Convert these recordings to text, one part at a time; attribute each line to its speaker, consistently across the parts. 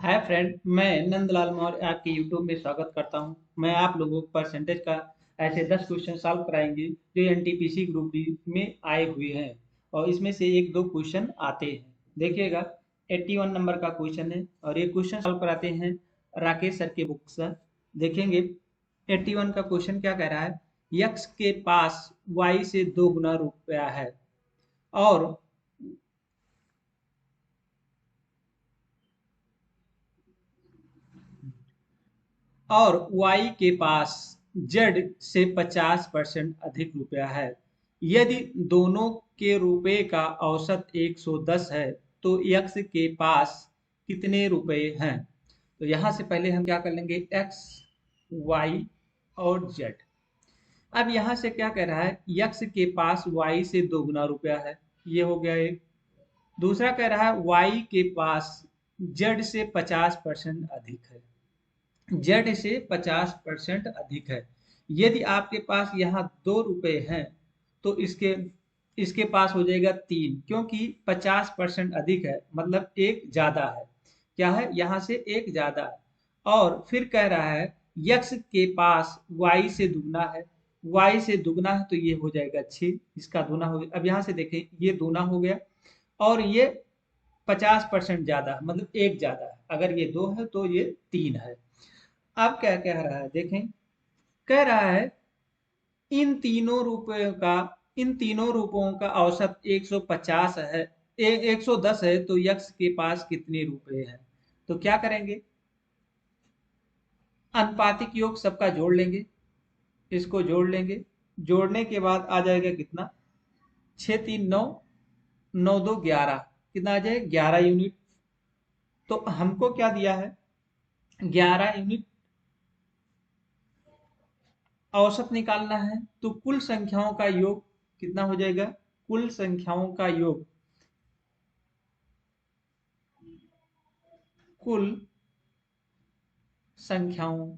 Speaker 1: Hi friend, मैं नंदलाल मौर्य आपके YouTube में स्वागत करता हूं। मैं आप लोगों को परसेंटेज का ऐसे 10 क्वेश्चन सॉल्व कराएंगे जो एनटीपीसी ग्रुप डी में आए हुए हैं और इसमें से एक दो क्वेश्चन आते हैं। देखिएगा, 81 नंबर का क्वेश्चन है और ये क्वेश्चन सॉल्व कराते हैं राकेश सर के बुक से। देखेंगे 81 का क्वेश्चन क्या कह रहा है। यक्स के पास वाई से 2 गुना रुपया है और Y के पास Z से 50% अधिक रुपया है। यदि दोनों के रुपए का औसत 110 है तो X के पास कितने रुपए हैं। तो यहां से पहले हम क्या कर लेंगे, X, Y और Z। अब यहां से क्या कह रहा है, X के पास Y से 2 गुना रुपया है, ये हो गया एक। दूसरा कह रहा है Y के पास Z से 50% अधिक है, जेड से 50% अधिक है। यदि आपके पास यहाँ 2 रुपए हैं तो इसके इसके पास हो जाएगा 3, क्योंकि 50% अधिक है मतलब एक ज्यादा है। क्या है, यहाँ से एक ज्यादा है। और फिर कह रहा है यक्स के पास वाई से दुगना है, वाई से दुगना है तो ये हो जाएगा 6, इसका दूना हो गया। अब यहाँ से देखें, ये दूना हो गया और ये 50% ज्यादा मतलब एक ज्यादा है। अगर ये 2 है तो ये 3 है। अब क्या कह रहा है देखें, कह रहा है इन तीनों रुपयों का इन तीनों रुपयों का औसत 150 है, 110 है तो यक्स के पास कितने रुपए हैं। तो क्या करेंगे, अनुपातिक योग सबका जोड़ लेंगे, इसको जोड़ लेंगे। जोड़ने के बाद आ जाएगा कितना, 6 3 9, 9 2 11, कितना आ जाए 11 यूनिट। तो हमको क्या दिया है, 11 यूनिट औसत निकालना है। तो कुल संख्याओं का योग कितना हो जाएगा, कुल संख्याओं का योग, कुल संख्याओं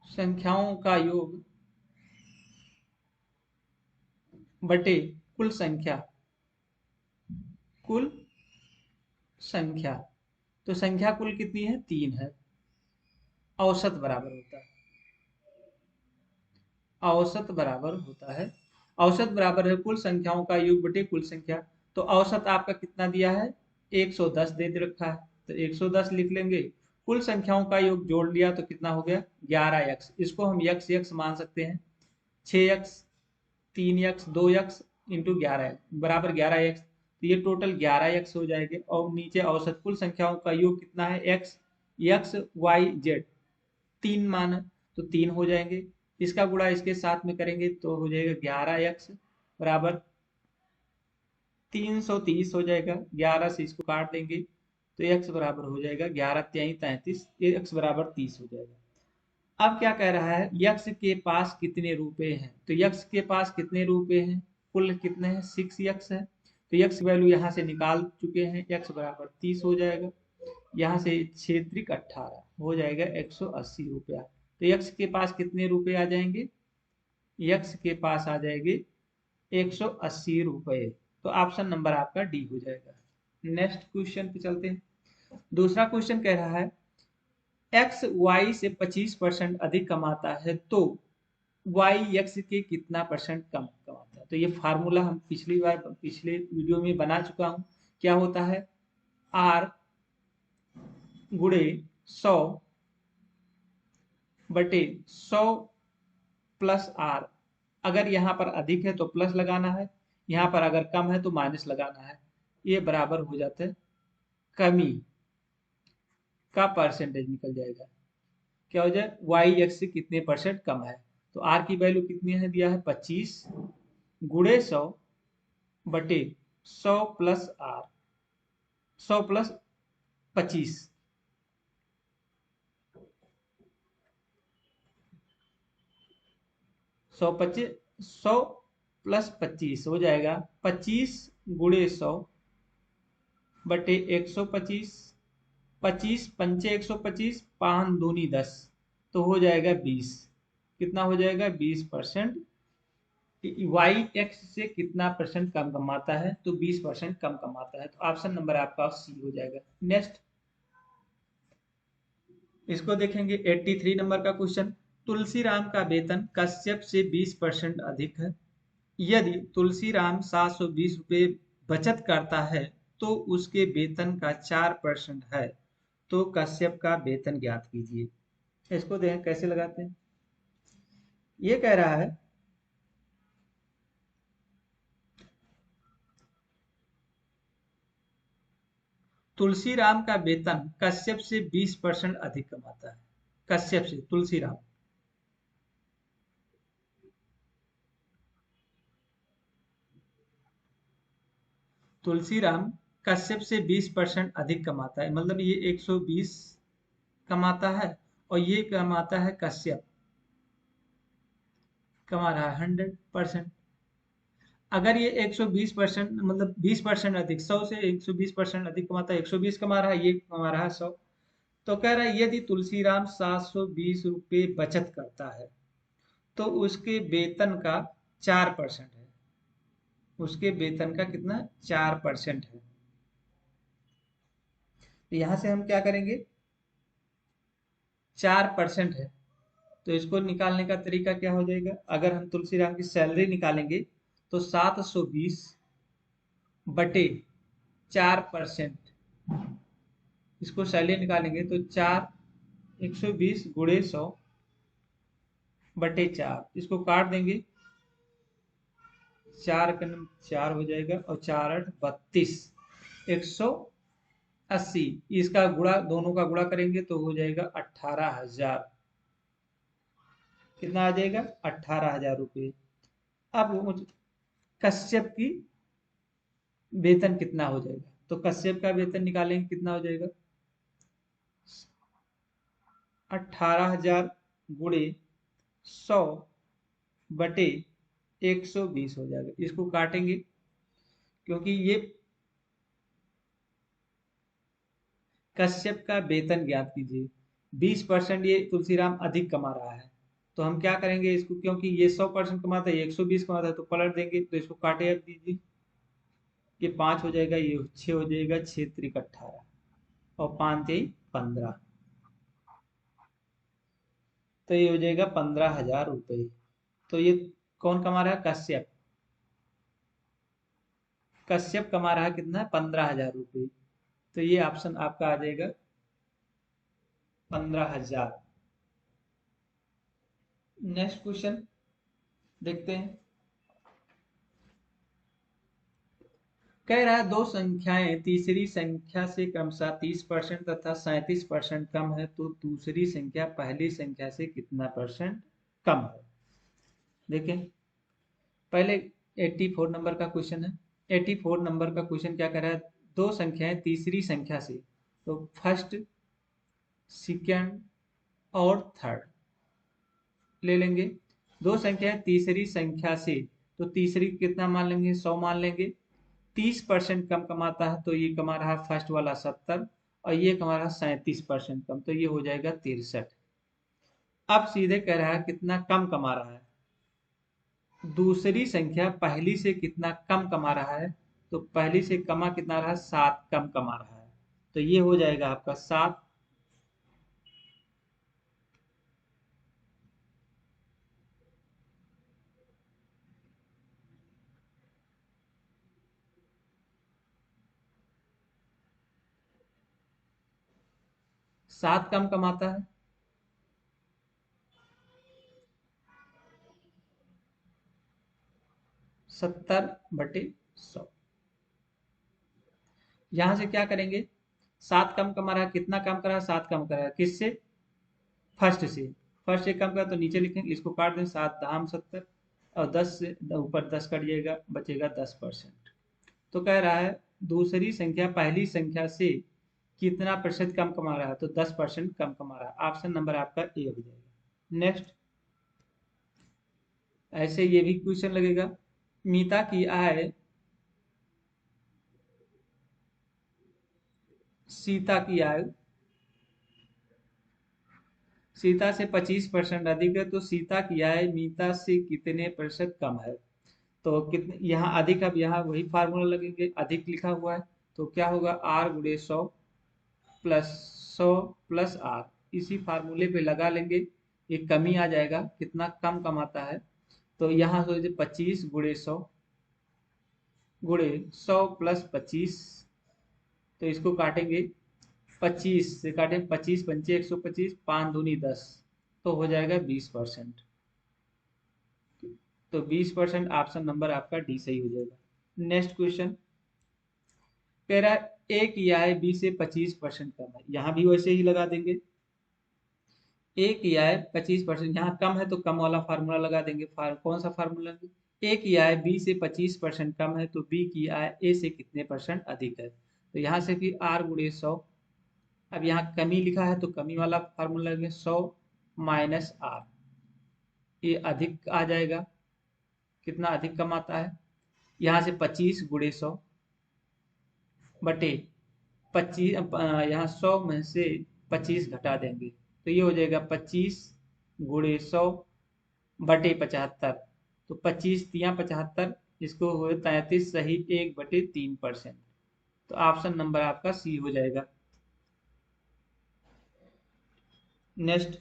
Speaker 1: संख्याओं का योग बटे कुल संख्या, कुल संख्या। तो संख्या कुल कितनी है, 3 है। औसत बराबर होता है, औसत बराबर होता है, औसत बराबर है कुल संख्याओं का योग बटे कुल संख्या। तो औसत आपका कितना दिया है, 110 दे रखा है, तो 110 लिख लेंगे। कुल संख्याओं का योग जोड़ लिया तो कितना हो गया, 11x। इसको हम यक्स यक्स मान सकते हैं, 6x, 3x, 2x इंटू 11 बराबर 11x। तो ये टोटल 11x हो जाएंगे। और नीचे औसत कुल संख्याओं का योग कितना है, x, x y z, 3 मान है तो 3 हो जाएंगे। इसका गुणा इसके साथ में करेंगे तो हो जाएगा 11x बराबर 330 हो जाएगा। 11 से इसको काट देंगे तो x बराबर हो जाएगा 11 3 33, x बराबर 30 हो जाएगा। अब क्या कह रहा है, यक्स के पास कितने रुपए हैं। तो यक्स के पास कितने रुपए हैं, कुल कितने हैं, 6 यक्स है। तो यक्स वैल्यू यहाँ से निकाल चुके हैं, यक्स बराबर 30 हो जाएगा। यहाँ से 6 18 हो जाएगा 180 रुपया। तो यक्स के पास कितने रुपए आ जाएंगे, यक्स के पास आ जाएंगे 180 रुपए। तो ऑप्शन नंबर आपका डी हो जाएगा। नेक्स्ट क्वेश्चन पे चलते हैं। दूसरा क्वेश्चन कह रहा है एक्स वाई से 25% अधिक कमाता है तो वाई एक्स के कितना परसेंट कम कमाता है। तो ये फार्मूला हम पिछले वीडियो में बना चुका हूं। क्या होता है, आर गुणे 100 बटे 100 प्लस आर। अगर यहाँ पर अधिक है तो प्लस लगाना है, यहाँ पर अगर कम है तो माइनस लगाना है। ये बराबर हो जाता है कमी का परसेंटेज निकल जाएगा। क्या हो जाए, वाई एक्स से कितने परसेंट कम है। तो आर की वैल्यू कितनी है, दिया है 25 गुणे 100 बटे 100 प्लस आर, 100 प्लस 25, 100 प्लस 25 हो जाएगा 25 गुणे 100 बटे 125, 25 पंचे 125, 5 दूनी 10, तो हो जाएगा 20। कितना हो जाएगा, 20% वाई एक्स से कितना परसेंट कम कमाता है, तो 20% कम कमाता है। तो ऑप्शन नंबर आपका सी हो जाएगा। नेक्स्ट इसको देखेंगे 83 नंबर का क्वेश्चन। तुलसीराम का वेतन कश्यप से 20% अधिक है। यदि तुलसीराम 720 रुपये बचत करता है तो उसके वेतन का 4% है, तो कश्यप का वेतन ज्ञात कीजिए। इसको देखें कैसे लगाते हैं। ये कह रहा है तुलसीराम का वेतन कश्यप से 20% अधिक कमाता है। कश्यप से तुलसीराम, तुलसीराम कश्यप से 20% अधिक कमाता है, मतलब ये 120 कमाता है और ये कमाता है कश्यप कमा रहा है 100%। अगर ये 120% मतलब 20% अधिक, 100 से 120% अधिक कमाता है, 120 कमा रहा है, ये कमा रहा है 100। तो कह रहा है यदि तुलसीराम 720 रुपये बचत करता है तो उसके वेतन का 4% है। उसके वेतन का कितना 4% है। तो यहां से हम क्या करेंगे, 4% है तो इसको निकालने का तरीका क्या हो जाएगा। अगर हम तुलसीराम की सैलरी निकालेंगे तो 720 बटे 4%, इसको सैलरी निकालेंगे तो 120 गुणे 100 बटे 4, इसको काट देंगे, 4 हो जाएगा और 4 8 32, 180। इसका गुणा, दोनों का गुणा करेंगे तो हो जाएगा 18,000। कितना आ जाएगा 18,000 रुपये। अब कश्यप की वेतन कितना हो जाएगा, तो कश्यप का वेतन निकालेंगे कितना हो जाएगा, 18,000 गुणे 100 बटे 120 हो जाएगा। इसको काटेंगे क्योंकि ये कश्यप का वेतन ज्ञात कीजिए। 20% ये तुलसीराम अधिक कमा रहा है, तो हम क्या करेंगे इसको, क्योंकि ये 100% कमाता है, ये 120 कमाता है, तो पलट देंगे, तो इसको काटे अब दीजिए। ये 5 हो जाएगा, ये 6 हो जाएगा, 6 त्रिक 18 और 5 तेई 15, तो ये हो जाएगा 15,000 रुपये। तो ये कौन कमा रहा है, कश्यप। कश्यप कमा रहा है कितना, 15,000 रुपये। तो ये ऑप्शन आपका आ जाएगा 15,000। नेक्स्ट क्वेश्चन देखते हैं। कह रहा है दो संख्याएं तीसरी संख्या से क्रमशः 30% तथा 37% कम है, तो दूसरी संख्या पहली संख्या से कितना परसेंट कम है। देखें पहले 84 नंबर का क्वेश्चन है। 84 नंबर का क्वेश्चन क्या कर रहा है, दो संख्याएं तीसरी संख्या से, तो फर्स्ट, सेकंड और थर्ड ले लेंगे। दो संख्याएं तीसरी संख्या से, तो तीसरी कितना मान लेंगे, 100 मान लेंगे। 30% कम कमाता है, तो ये कमा रहा है फर्स्ट वाला 70 और ये कमा रहा है 37% कम, तो ये हो जाएगा 63। अब सीधे कह रहा है कितना कम कमा रहा है, दूसरी संख्या पहली से कितना कम कमा रहा है। तो पहली से कमा कितना रहा, 7 कम कमा रहा है, तो ये हो जाएगा आपका 7। 7 कम कमाता है, 70/100। यहां से क्या करेंगे, 7 कम कमा रहा है, कितना कम कर रहा है, 7 कम कर रहा है किससे, फर्स्ट से। फर्स्ट से कम करा तो नीचे लिखेंगे, इसको काट दें, 7 दाम 70 और 10 से ऊपर 10 कट जाएगा, बचेगा 10%। तो कह रहा है दूसरी संख्या पहली संख्या से कितना प्रतिशत कम कमा रहा है, तो 10% कम कमा रहा है। ऑप्शन नंबर आपका ए हो जाएगा। नेक्स्ट ऐसे ये भी क्वेश्चन लगेगा। मीता की आय सीता की आय सीता से 25% अधिक है, तो सीता की आय मीता से कितने प्रतिशत कम है। तो कितने यहाँ अधिक, अब यहाँ वही फार्मूला लगेंगे, अधिक लिखा हुआ है तो क्या होगा, आर गुणे 100 प्लस 100 प्लस आर, इसी फार्मूले पे लगा लेंगे, ये कमी आ जाएगा, कितना कम कमाता है। तो यहाँ सोचिए 25 गुणे 100 गुणे 100 प्लस 25, तो इसको काटेंगे 25 से, काटें 25 पंचे 125, 5 दूनी 10, तो हो जाएगा 20%। तो 20% ऑप्शन नंबर आपका डी सही हो जाएगा। नेक्स्ट क्वेश्चन कह रहा है ए की आय बी से 25% कम है, यहाँ भी वैसे ही लगा देंगे, ए की आय 25%, यहाँ कम है तो कम वाला फार्मूला लगा देंगे। कौन सा फार्मूला? ए की आय बी से 25% कम है तो बी की आय ए से कितने परसेंट अधिक है। तो यहाँ से फिर आर गुणे 100, अब यहाँ कमी लिखा है तो कमी वाला फार्मूला लगेगा, 100 माइनस आर, ये अधिक आ जाएगा, कितना अधिक कमाता है। यहाँ से 25 गुणे 100 बटे 25, यहाँ 100 में से 25 घटा देंगे तो ये हो जाएगा 25 गुणे 100 बटे 75, तो 25 तिया 75, इसको हुए 33, सही 1/3%। तो ऑप्शन नंबर आपका सी हो जाएगा। नेक्स्ट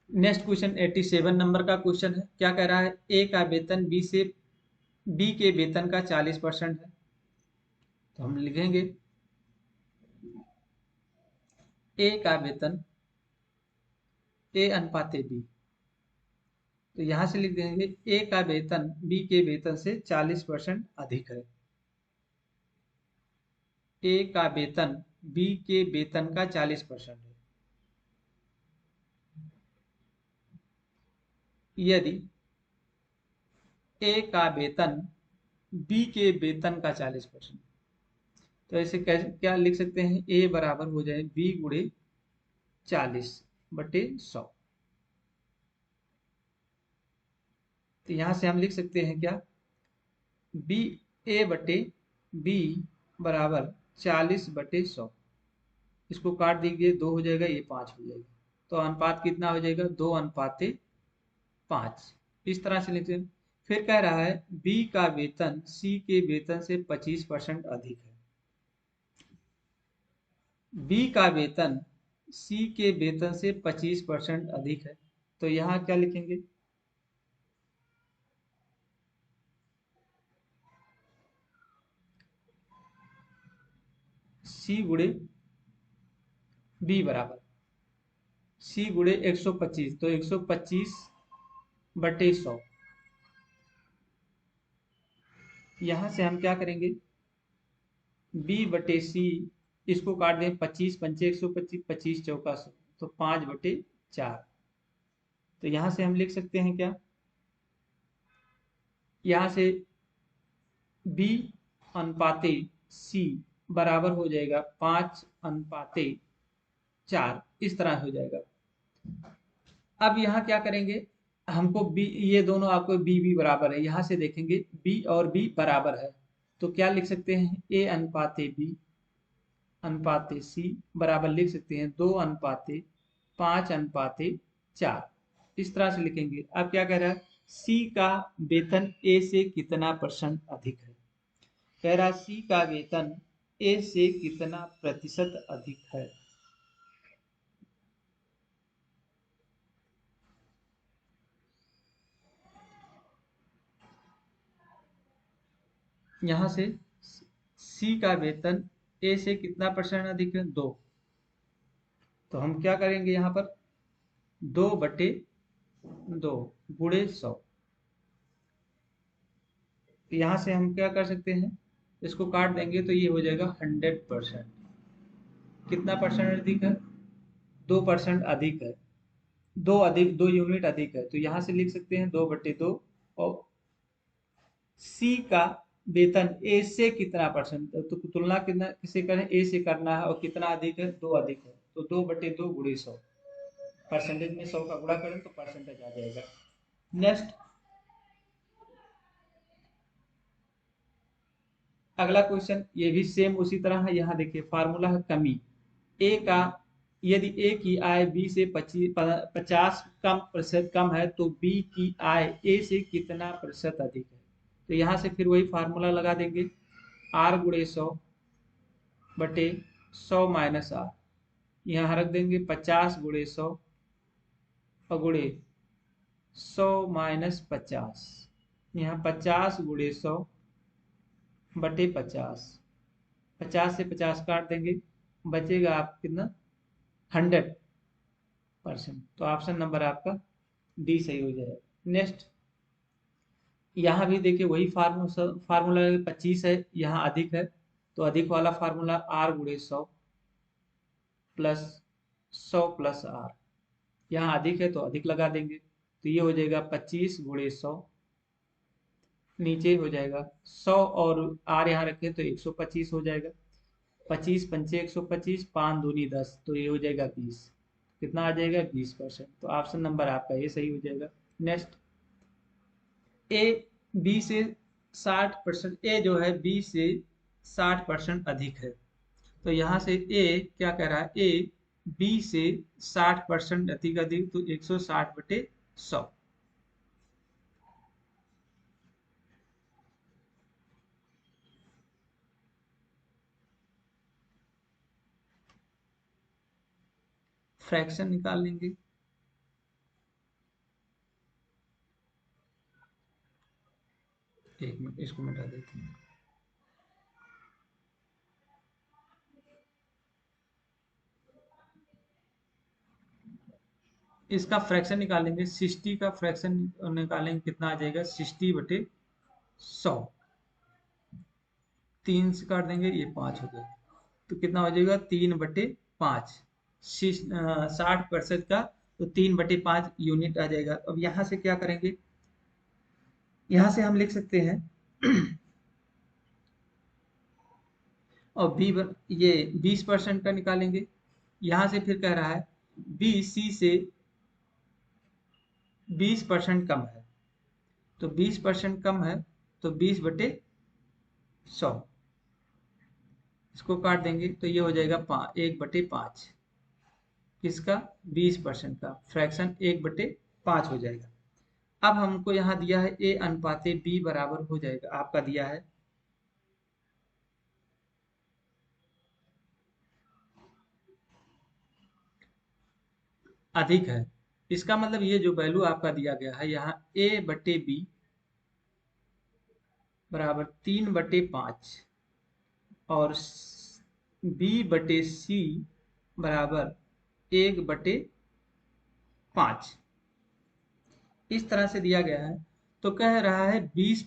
Speaker 1: नेक्स्ट क्वेश्चन 87 नंबर का क्वेश्चन है। क्या कह रहा है, ए का वेतन बी के वेतन का 40% है। तो हम लिखेंगे ए का वेतन, ए अनुपात बी, तो यहां से लिख देंगे ए का वेतन बी के वेतन से 40% अधिक है। ए का वेतन बी के वेतन का 40% है। यदि ए का वेतन बी के वेतन का 40%, तो ऐसे क्या लिख सकते हैं, ए बराबर हो जाए बी गुणे 40/100। तो यहां से हम लिख सकते हैं क्या, बी, ए बटे बी बराबर 40/100, इसको काट दीजिए, 2 हो जाएगा, ये 5 हो जाएगा, तो अनुपात कितना हो जाएगा, 2:5। इस तरह से लिखते हैं। फिर कह रहा है बी का वेतन सी के वेतन से 25% अधिक है। बी का वेतन सी के वेतन से 25% अधिक है, तो यहाँ क्या लिखेंगे, सी गुणे बी बराबर सी गुणे 125, तो 125/100। यहां से हम क्या करेंगे, बी बटे सी, इसको काट दें, 25 पंचे 125, 25 चौका 100, तो 5/4। तो यहां से हम लिख सकते हैं क्या, यहां से बी अनुपाते सी बराबर हो जाएगा 5:4, इस तरह हो जाएगा। अब यहाँ क्या करेंगे, हमको बी, ये दोनों आपको बी बी बराबर है, यहाँ से देखेंगे बी और बी बराबर है, तो क्या लिख सकते हैं, ए अनुपाते बी अनुपाते सी बराबर लिख सकते हैं 2:5:4, इस तरह से लिखेंगे। अब क्या कह रहा है, सी का वेतन ए से कितना परसेंट अधिक है। कह रहा है सी का वेतन ए से कितना प्रतिशत अधिक है। यहाँ से सी का वेतन ए से कितना परसेंट अधिक है, 2, तो हम क्या करेंगे यहाँ पर, 2/2 गुणे 100। यहाँ से हम क्या कर सकते हैं, इसको काट देंगे तो ये हो जाएगा 100%। कितना परसेंट अधिक है, 2% अधिक है, 2 यूनिट अधिक है, तो यहाँ से लिख सकते हैं 2/2, और सी का वेतन ए से कितना परसेंट, तो तुलना कितना किसे करें, ए से करना है, और कितना अधिक है, 2 अधिक है, तो 2/2 गुणे 100, परसेंटेज में 100 का गुणा करें तो परसेंटेज आ जाएगा। नेक्स्ट अगला क्वेश्चन, ये भी सेम उसी तरह है। यहाँ देखिए फार्मूला है कमी, ए का यदि ए की आय बी से 50% कम है तो बी की आय ए से कितना प्रतिशत अधिक है। तो यहाँ से फिर वही फार्मूला लगा देंगे, आर गुणे 100 बटे 100 माइनस आर, यहाँ रख देंगे 50 गुणे 100 और गुणे 100 माइनस 50, यहाँ 50 गुणे 100 बटे 50, 50 से 50 काट देंगे, बचेगा आप कितना 100%। तो ऑप्शन नंबर आपका डी सही हो जाएगा। नेक्स्ट, यहाँ भी देखिए वही फार्मूला 25 है, यहाँ अधिक है तो अधिक वाला फार्मूला आर गुणे 100 प्लस 100 प्लस आर, यहाँ अधिक है तो अधिक लगा देंगे, तो ये हो जाएगा 25 गुणे 100, नीचे हो जाएगा 100 और आर यहाँ रखें तो 125 हो जाएगा, 25 पंचे 125, 5 दूनी 10, तो ये हो जाएगा 20, कितना आ जाएगा 20%। तो ऑप्शन नंबर आपका ये सही हो जाएगा। नेक्स्ट, ए बी से 60%, ए जो है बी से 60% अधिक है, तो यहाँ से ए क्या कह रहा है, ए बी से 60% अधिक अधिक, तो 160 बटे 100। फ्रैक्शन निकाल लेंगे, एक मिनट इसको मिटा देते हैं। इसका फ्रैक्शन निकालेंगे, 60 का फ्रैक्शन निकालेंगे, कितना आ जाएगा 60 बटे 100, 3 से काट देंगे, ये 5 हो गया, तो कितना हो जाएगा 3/5, 60% का, तो 3/5 यूनिट आ जाएगा। अब यहाँ से क्या करेंगे, यहाँ से हम लिख सकते हैं और बी ये 20% का निकालेंगे, यहाँ से फिर कह रहा है बी सी से 20% कम है, तो 20% कम है तो 20/100, इसको काट देंगे तो ये हो जाएगा 1/5, किसका 20% का, फ्रैक्शन 1/5 हो जाएगा। अब हमको यहाँ दिया है ए अनुपाते बी बराबर हो जाएगा, आपका दिया है अधिक है, इसका मतलब ये जो वैल्यू आपका दिया गया है यहाँ ए बटे बी बराबर 3/5 और बी बटे सी बराबर 1/5, इस तरह से दिया गया है। तो कह रहा है 20,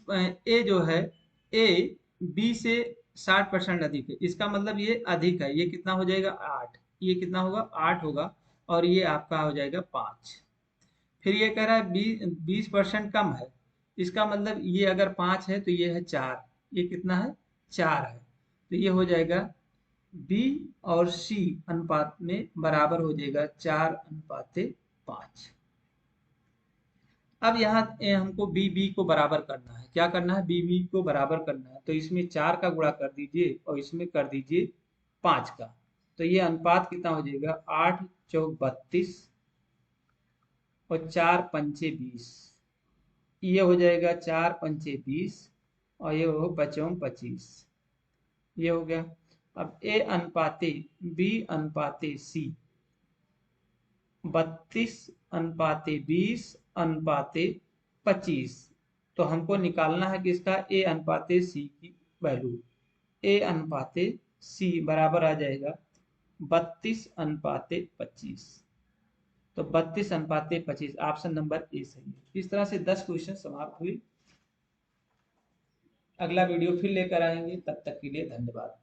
Speaker 1: ए जो है ए बी से 60% अधिक है, इसका मतलब ये अधिक है, ये कितना हो जाएगा 8, ये कितना होगा 8 होगा, और ये आपका हो जाएगा 5। फिर ये कह रहा है 20% कम है, इसका मतलब ये अगर 5 है तो ये है 4, ये कितना है 4 है, तो ये हो जाएगा बी और सी अनुपात में बराबर हो जाएगा 4/5। अब यहाँ हमको बी बी को बराबर करना है, क्या करना है बी बी को बराबर करना है, तो इसमें 4 का गुणा कर दीजिए और इसमें कर दीजिए 5 का, तो ये अनुपात कितना हो जाएगा 8 चौक 32 और 4 पंचे 20, ये हो जाएगा 4 पंचे 20 और ये हो 5/25, ये हो गया। अब ए अनुपाते बी अनुपाते सी 32/20/25, तो हमको निकालना है कि इसका ए अनुपाते सी की वैल्यू, ए अनुपाते सी बराबर आ जाएगा 32/25, तो 32/25 ऑप्शन नंबर ए सही है। इस तरह से 10 क्वेश्चन समाप्त हुए। अगला वीडियो फिर लेकर आएंगे, तब तक के लिए धन्यवाद।